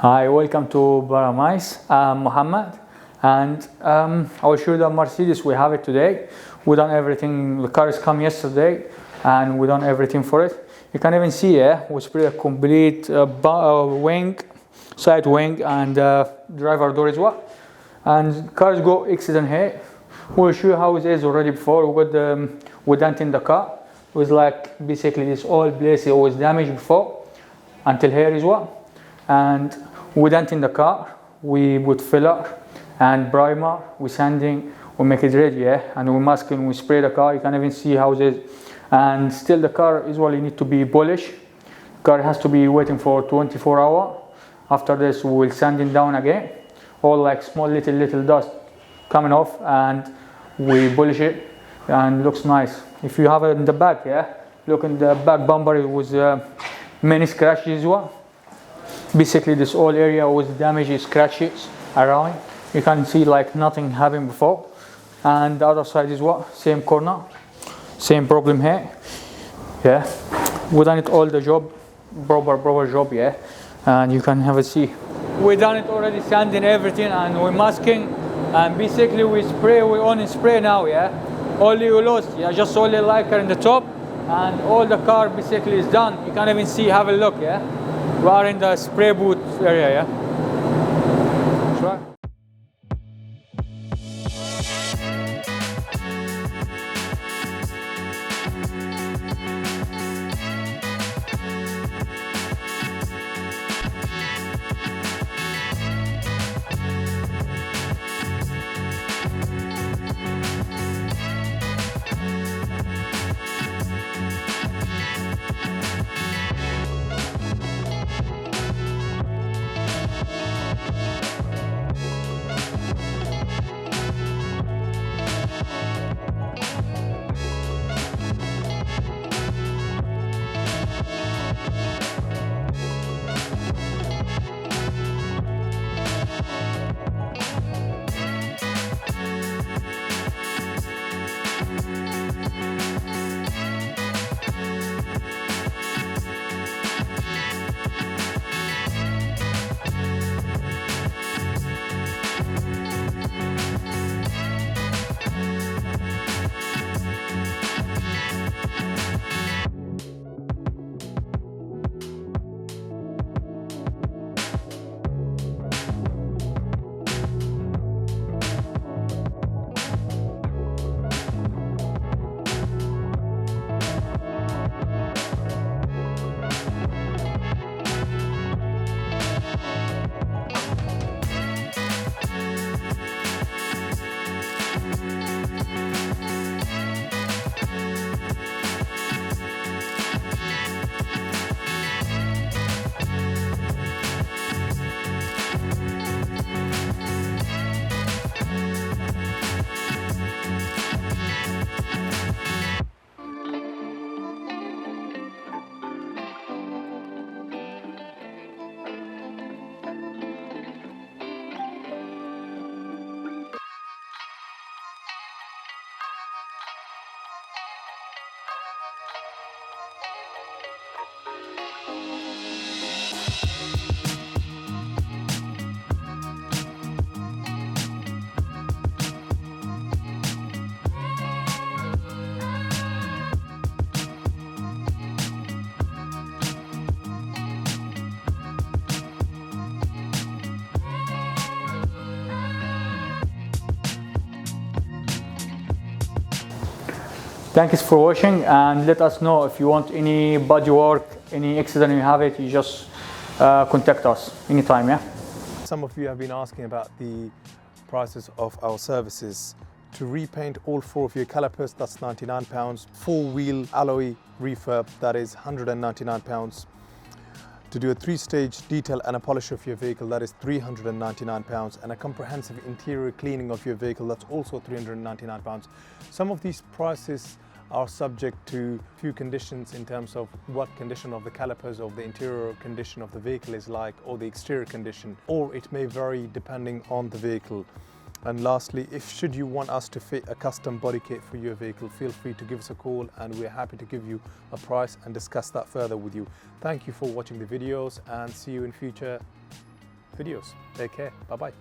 Hi, welcome to Venomise. I'm Muhammad, and I will show you the Mercedes. We have it today. We done everything. The cars come yesterday, and we done everything for it. You can even see here we spray a complete wing, side wing, and driver door as well. And cars go accident here. We'll show you how it is already before. We done in the car. It was like basically this whole place was damaged before until here as well. And we dent in the car, we put filler and primer, we sanding, we make it ready, and we masking, we spray the car. You can even see how it is. And still the car is well, you need to be polished. Car has to be waiting for 24 hours. After this we will sand it down again. All like small little dust coming off, and we polish it and looks nice. If you have it in the back, look in the back bumper, it was many scratches as well. Basically this whole area was damaged, scratches around. You can see like nothing happened before. And the other side as well, same corner, same problem here. We done it all the job, proper job, and you can have a see. We done it already, sanding everything, and we're masking, and basically we only spray now, Only we lost, just only lacquer in the top, and all the car basically is done. You can even see, have a look, We are in the spray booth area, That's right. Thank you for watching, and let us know if you want any body work, any accident you have it, you just contact us anytime, Some of you have been asking about the prices of our services. To repaint all 4 of your calipers, that's £99. 4-wheel alloy refurb, that is £199. To do a 3-stage detail and a polish of your vehicle, that is £399, and a comprehensive interior cleaning of your vehicle, that's also £399. Some of these prices are subject to few conditions in terms of what condition of the calipers, of the interior condition of the vehicle is like, or the exterior condition, or it may vary depending on the vehicle. And lastly, should you want us to fit a custom body kit for your vehicle, feel free to give us a call and we're happy to give you a price and discuss that further with you. Thank you for watching the videos and see you in future. videos. Take care. Bye bye.